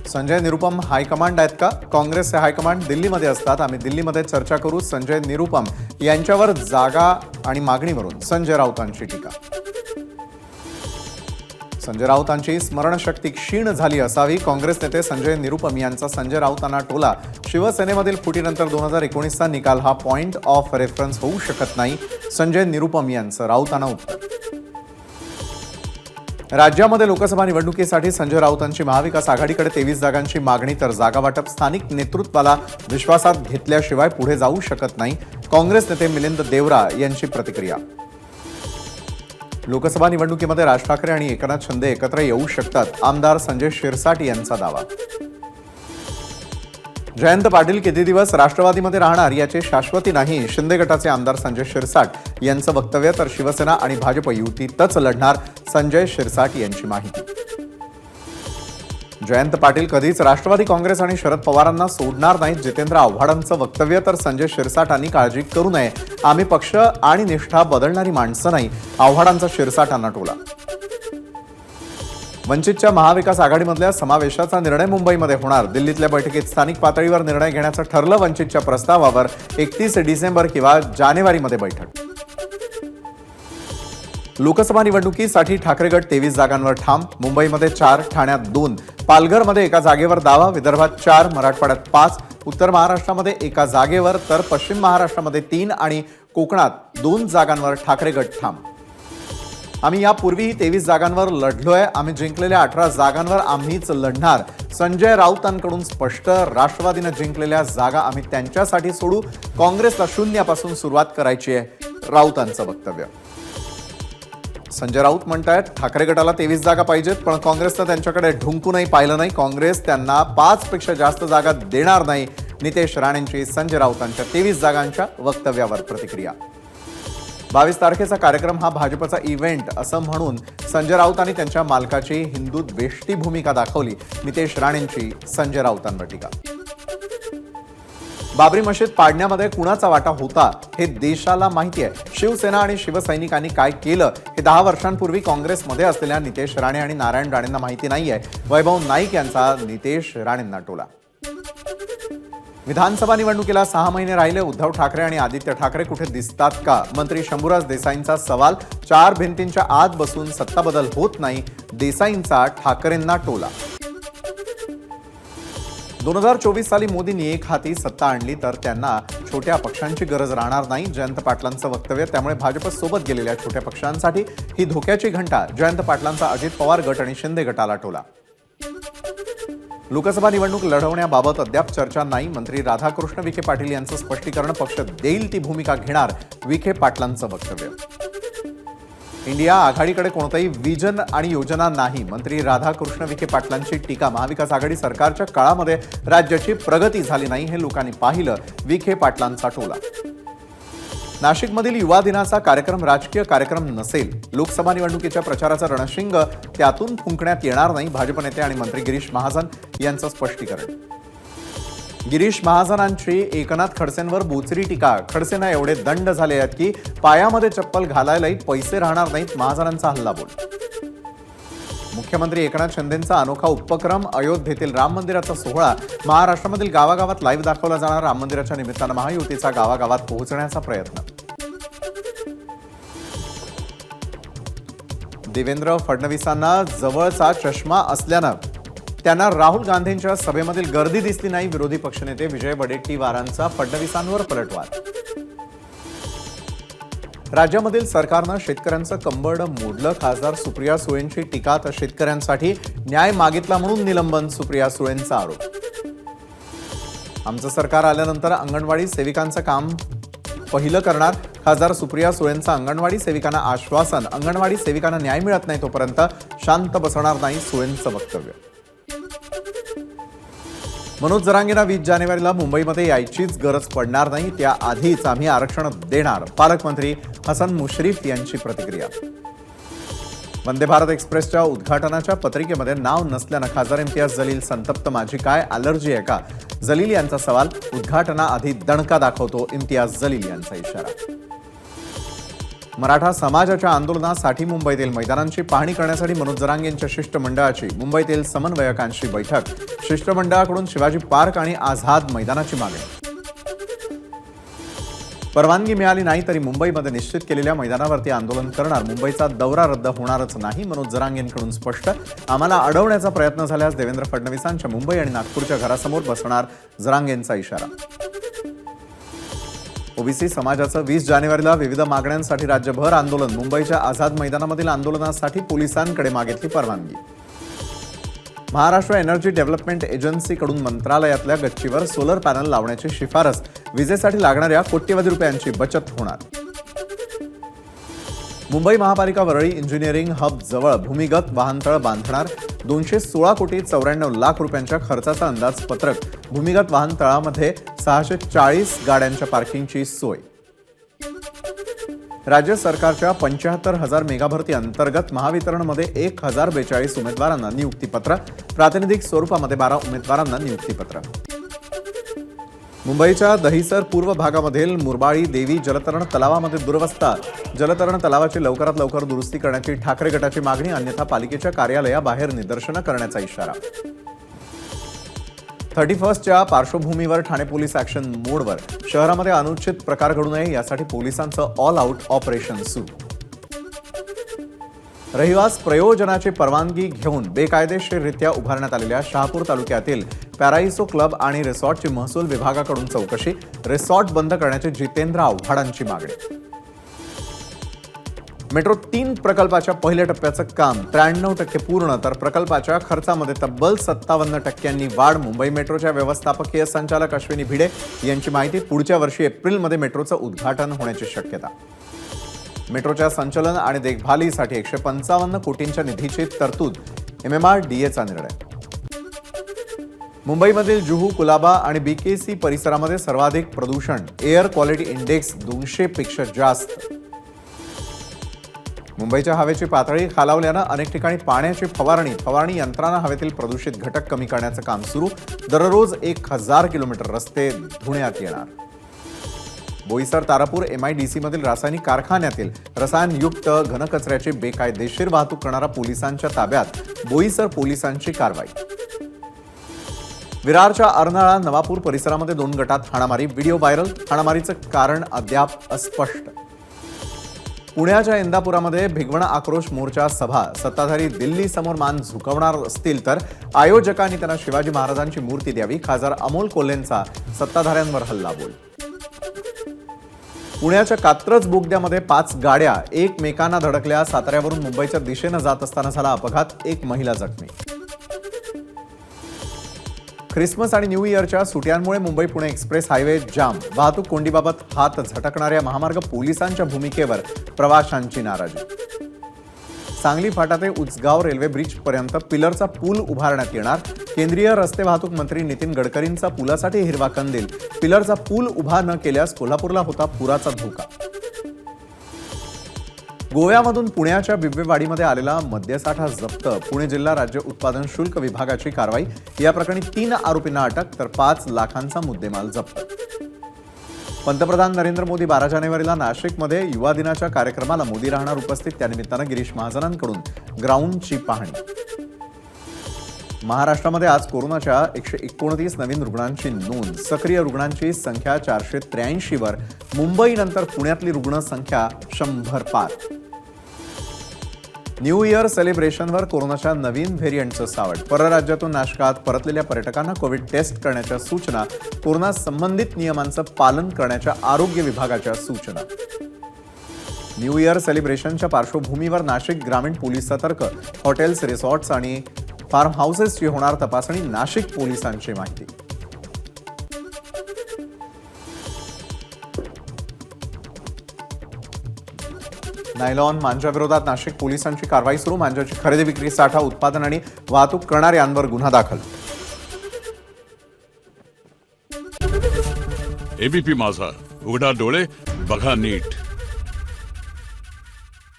Sanjay Nirupam high command आहेत का? काँग्रेसचे हायकमांड दिल्लीमध्ये असतात. आम्ही दिल्लीमध्ये चर्चा करू. संजय निरुपम यांच्यावर जागा आणि मागणीवरून संजय राऊतांची टीका. संजय राऊतांची स्मरणशक्ती क्षीण झाली असावी. काँग्रेस नेते संजय निरुपम यांचा संजय राऊतांना टोला. शिवसेनेमधील फुटीनंतर 2019चा निकाल हा पॉइंट ऑफ रेफरन्स होऊ शकत नाही. संजय निरुपम यांचं राऊतांना उत्तर. राज्यामध्ये लोकसभा निवडणुकीसाठी संजय राऊतांची महाविकास आघाडीकडे 23 जागांची मागणी तर जागा वाटप स्थानिक नेतृत्वाला विश्वासात घेतल्याशिवाय पुढे जाऊ शकत नाही. काँग्रेस नेते मिलिंद देवरा यांची प्रतिक्रिया. लोकसभा निवडणुकीमध्ये राज ठाकरे आणि एकनाथ शिंदे एकत्र येऊ शकतात. आमदार संजय शिरसाट यांचा दावा. जयंत पाटील किती दिवस राष्ट्रवादीमध्ये राहणार याची शाश्वती नाही. शिंदे गटाचे आमदार संजय शिरसाट यांचं वक्तव्य. तर शिवसेना आणि भाजप युतीतच लढणार. संजय शिरसाट यांची माहिती. जयंत पाटील कधीच राष्ट्रवादी काँग्रेस आणि शरद पवारांना सोडणार नाहीत. जितेंद्र आव्हाडांचं वक्तव्य. तर संजय शिरसाटांनी काळजी करू नये. आम्ही पक्ष आणि निष्ठा बदलणारी माणसं नाही. आव्हाडांचा शिरसाटांना टोला. वंचितच्या महाविकास आघाडीमधल्या समावेशाचा निर्णय मुंबईमध्ये होणार. दिल्लीतल्या बैठकीत स्थानिक पातळीवर निर्णय घेण्याचं ठरलं. वंचितच्या प्रस्तावावर 31 डिसेंबर किंवा जानेवारीमध्ये बैठक. लोकसभा निवडणुकीसाठी ठाकरे गट 23 जागांवर ठाम. मुंबईमध्ये 4, ठाण्यात 2, पालघरमध्ये एका जागेवर दावा. विदर्भात 4, मराठवाड्यात 5, उत्तर महाराष्ट्रामध्ये एका जागेवर तर पश्चिम महाराष्ट्रामध्ये 3 आणि कोकणात 2 जागांवर ठाकरे गट ठाम. आम्ही यापूर्वीही 23 जागांवर लढलोय. आम्ही जिंकलेल्या 18 जागांवर आम्हीच लढणार. संजय राऊतांकडून स्पष्ट. राष्ट्रवादीनं जिंकलेल्या जागा आम्ही त्यांच्यासाठी सोडू. काँग्रेसला शून्यापासून सुरुवात करायची आहे. राऊतांचं वक्तव्य. संजय राऊत म्हणतायत ठाकरे गटाला 23 जागा पाहिजेत, पण काँग्रेसनं त्यांच्याकडे ढुंकूनही पाहिलं नाही. काँग्रेस त्यांना 5 पेक्षा जास्त जागा देणार नाही. नितेश राणेंची संजय राऊतांच्या 23 जागांच्या वक्तव्यावर प्रतिक्रिया. 22 तारखेचा कार्यक्रम हा भाजपचा इव्हेंट असं म्हणून संजय राऊतांनी त्यांच्या मालकाची हिंदुद्वेष्टी भूमिका दाखवली. नितेश राणेंची संजय राऊतांवर टीका. बाबरी मशीद पाडण्यामध्ये कुणाचा वाटा होता हे देशाला माहिती आहे. शिवसेना आणि शिवसैनिकांनी काय केलं हे 10 वर्षांपूर्वी काँग्रेसमध्ये असलेल्या नितेश राणे आणि नारायण राणेंना माहिती नाहीये. वैभव नाईक यांचा नितेश राणेंना टोला. विधानसभा निवडणुकीला 6 महिने राहिले. उद्धव ठाकरे आणि आदित्य ठाकरे कुठे दिसतात का? मंत्री शंभूराज देसाईंचा सवाल. 4 भिंतींच्या आत बसून सत्ता बदल होत नाही. देसाईंचा ठाकरेंना टोला. 2024 साली मोदींनी एक हाती सत्ता आणली तर त्यांना छोट्या पक्षांची गरज राहणार नाही. जयंत पाटलांचं वक्तव्य. त्यामुळे भाजपसोबत गेलेल्या छोट्या पक्षांसाठी ही धोक्याची घंटा. जयंत पाटलांचा अजित पवार गट आणि शिंदे गटाला टोला. लोकसभा निवडणूक लढवण्याबाबत अद्याप चर्चा नाही. मंत्री राधाकृष्ण विखे पाटील यांचं स्पष्टीकरण. पक्ष देईल ती भूमिका घेणार. विखे पाटलांचं वक्तव्य. इंडिया आघाडीकडे कोणतंही विजन आणि योजना नाही. मंत्री राधाकृष्ण विखे पाटलांची टीका. महाविकास आघाडी सरकारच्या काळामध्ये राज्याची प्रगती झाली नाही हे लोकांनी पाहिलं. विखे पाटलांचा टोला. नाशिकमधील युवा दिनाचा कार्यक्रम राजकीय कार्यक्रम नसेल. लोकसभा निवडणुकीच्या प्रचाराचं रणशिंग त्यातून फुंकण्यात येणार नाही. भाजप नेते आणि मंत्री गिरीश महाजन यांचं स्पष्टीकरण. गिरीश महाजनांची एकनाथ खडसेंवर बोचरी टीका. खडसेंना एवढे दंड झाले आहेत की पायामध्ये चप्पल घालायलाही पैसे राहणार नाहीत. महाजनांचा हल्लाबोल. मुख्यमंत्री एकनाथ शिंदेंचा अनोखा उपक्रम. अयोध्येतील राम मंदिराचा सोहळा. महाराष्ट्रामधील गावागावात लाईव्ह दाखवला जाणार. राम मंदिराच्या निमित्तानं महायुतीचा गावागावात पोहोचण्याचा प्रयत्न. देवेंद्र फडणवीसांना जवळचा चष्मा असल्यानं त्यांना राहुल गांधींच्या सभेमधील गर्दी दिसली नाही. विरोधी पक्षनेते विजय वडेट्टीवारांचा फडणवीसांवर पलटवार. राज्यामधील सरकारनं शेतकऱ्यांचं कंबरड मोडलं. खासदार सुप्रिया सुळेंची टीका. तर शेतकऱ्यांसाठी न्याय मागितला म्हणून निलंबन. सुप्रिया सुळेंचा आरोप. आमचं सरकार आल्यानंतर अंगणवाडी सेविकांचं काम पहिलं करणार. खासदार सुप्रिया सुळेंचं अंगणवाडी सेविकांना आश्वासन. अंगणवाडी सेविकांना न्याय मिळत नाही तोपर्यंत शांत बसणार नाही. सुळेंचं वक्तव्य. मनोज जरांगेंना 20 जानेवारीला मुंबईमध्ये यायचीच गरज पडणार नाही. त्याआधीच आम्ही आरक्षण देणार. पालकमंत्री हसन मुश्रीफ यांची प्रतिक्रिया. वंदे भारत एक्सप्रेसच्या उद्घाटनाच्या पत्रिकेमध्ये नाव नसल्यानं खासदार इम्तियाज जलील संतप्त. माझी काय अलर्जी आहे का? जलील यांचा सवाल. उद्घाटनाआधी दणका दाखवतो. इम्तियाज जलील यांचा इशारा. मराठा समाजाच्या आंदोलनासाठी मुंबईतील मैदानांची पाहणी करण्यासाठी मनोज जरांगेंच्या शिष्टमंडळाची मुंबईतील समन्वयकांशी बैठक. शिष्टमंडळाकडून शिवाजी पार्क आणि आझाद मैदानाची मागणी. परवानगी मिळाली नाही तरी मुंबईमध्ये निश्चित केलेल्या मैदानावरती आंदोलन करणार. मुंबईचा दौरा रद्द होणारच नाही, मनोज जरांगेंकडून स्पष्ट. आम्हाला अडवण्याचा प्रयत्न झाल्यास देवेंद्र फडणवीसांच्या मुंबई आणि नागपूरच्या घरासमोर बसणार, जरांगेंचा इशारा. ओबीसी समाजाचं 20 जानेवारीला विविध मागण्यांसाठी राज्यभर आंदोलन. मुंबईच्या आझाद मैदानामधील आंदोलनासाठी पोलिसांकडे मागितली परवानगी. महाराष्ट्र एनर्जी डेव्हलपमेंट एजन्सीकडून मंत्रालयातल्या गच्चीवर सोलर पॅनल लावण्याची शिफारस. विजेसाठी लागणाऱ्या कोट्यवधी रुपयांची बचत होणार. मुंबई महापालिका वरळी इंजिनिअरिंग हब जवळ भूमिगत वाहनतळ बांधणार. 216 कोटी 94 लाख रुपयांच्या खर्चाचा अंदाजपत्रक. भूमिगत वाहनतळामध्ये 640 गाड्यांच्या पार्किंगची सोय. राज्य सरकारच्या 75,000 मेगाभरती अंतर्गत महावितरणमध्ये 1,042 उमेदवारांना नियुक्तीपत्र. प्रातिनिधिक स्वरूपामध्ये 12 उमेदवारांना नियुक्तीपत्र. मुंबईच्या दहिसर पूर्व भागामधील मुरबाळी देवी जलतरण तलावामध्ये दुरवस्था. जलतरण तलावाची लवकरात लवकर दुरुस्ती करण्याची ठाकरे गटाची मागणी. अन्यथा पालिकेच्या कार्यालयाबाहेर निदर्शनं करण्याचा इशारा. 31च्या पार्श्वभूमीवर ठाणे पोलीस ॲक्शन मोडवर. शहरामध्ये अनुचित प्रकार घडू नये यासाठी पोलिसांचं ऑल आउट ऑपरेशन सुरू. रहिवास प्रयोजनाची परवानगी घेऊन बेकायदेशीररित्या उभारण्यात आलेल्या शहापूर तालुक्यातील पॅराइसो क्लब आणि रिसॉर्टची महसूल विभागाकडून चौकशी. रिसॉर्ट बंद करण्याची जितेंद्र आव्हाडांची मागणी. मेट्रो 3 प्रकल्पाच्या पहिल्या टप्प्याचं काम 93% पूर्ण, तर प्रकल्पाच्या खर्चामध्ये तब्बल 57% वाढ. मुंबई मेट्रोच्या व्यवस्थापकीय संचालक अश्विनी भिडे यांची माहिती. पुढच्या वर्षी एप्रिलमध्ये मेट्रोचं उद्घाटन होण्याची शक्यता. मेट्रोच्या संचलन आणि देखभालीसाठी 155 कोटींच्या निधीची तरतूद. MMRDAचा निर्णय. मुंबईमधील जुहू, कुलाबा आणि BKC परिसरामध्ये सर्वाधिक प्रदूषण. एअर क्वालिटी इंडेक्स 200 पेक्षा जास्त. मुंबईच्या हवेची पातळी खालावल्यानं अनेक ठिकाणी पाण्याची फवारणी यंत्रांना हवेतील प्रदूषित घटक कमी करण्याचं काम सुरू. दररोज 1000 किलोमीटर रस्ते धुण्यात येणार. बोईसर तारापूर MIDC मधील रासायनिक कारखान्यातील रसायनयुक्त घनकचऱ्याची बेकायदेशीर वाहतूक करणारा पोलिसांच्या ताब्यात. बोईसर पोलिसांची कारवाई. विरारच्या अर्नाळा नवापूर परिसरामध्ये 2 गटात हाणामारी. Video viral. हाणामारीचं कारण अद्याप अस्पष्ट. पुण्याच्या इंदापुरामध्ये भिगवण आक्रोश मोर्चा सभा. सत्ताधारी दिल्ली समोर मान झुकवणार असतील तर आयोजकांनी त्यांना शिवाजी महाराजांची मूर्ती द्यावी. खासदार अमोल कोल्हेंचा सत्ताधाऱ्यांवर हल्लाबोल. पुण्याच्या कात्रज बोगद्यामध्ये 5 गाड्या एकमेकांना धडकल्या. साताऱ्यावरून मुंबईच्या दिशेनं जात असताना झाला अपघात. 1 महिला जखमी. ख्रिसमस आणि न्यू इयरच्या सुट्यांमुळे मुंबई पुणे एक्सप्रेस हायवे जाम. वाहतूक कोंडीबाबत हात झटकणाऱ्या महामार्ग पोलिसांच्या भूमिकेवर प्रवाशांची नाराजी. सांगली फाटा ते उचगाव रेल्वे ब्रिजपर्यंत पिलरचा पूल उभारण्यात येणार. केंद्रीय रस्ते वाहतूक मंत्री नितीन गडकरींचा पुलासाठी हिरवा कंदील. पिलरचा पूल उभा न केल्यास कोल्हापूरला होता पुराचा धोका. गोव्यामधून पुण्याच्या बिबवेवाडीमध्ये आलेला मद्यसाठा जप्त. पुणे जिल्हा राज्य उत्पादन शुल्क विभागाची कारवाई. या प्रकरणी 3 आरोपींना अटक, तर 5 लाखांचा मुद्देमाल जप्त. पंतप्रधान नरेंद्र मोदी 12 जानेवारीला नाशिकमध्ये युवा दिनाच्या कार्यक्रमाला मोदी राहणार उपस्थित. त्यानिमित्तानं गिरीश महाजनांकडून ग्राउंडची पाहणी. महाराष्ट्रामध्ये आज कोरोनाच्या 129 नवीन रुग्णांची नोंद. सक्रिय रुग्णांची संख्या 483 वर. मुंबईनंतर पुण्यातली रुग्ण संख्या 100 पार. न्यू इयर सेलिब्रेशनवर कोरोनाच्या नवीन व्हेरियंटचं सावट. परराज्यातून नाशकात परतलेल्या पर्यटकांना कोविड टेस्ट करण्याच्या सूचना. कोरोना संबंधित नियमांचं पालन करण्याच्या आरोग्य विभागाच्या सूचना. न्यू इयर सेलिब्रेशनच्या पार्श्वभूमीवर नाशिक ग्रामीण पोलीस सतर्क. हॉटेल्स, रिसॉर्ट्स आणि फार्म हाऊसेसची होणार तपासणी. नाशिक पोलिसांची माहिती. नायलॉन मांजाविरोधात नाशिक पोलिसांची कारवाई सुरू. मांजाची खरेदी, विक्री, साठा, उत्पादन आणि वाहतूक करणाऱ्यांवर गुन्हा दाखल. एबीपी माझा, उघडा डोळे बघा नीट.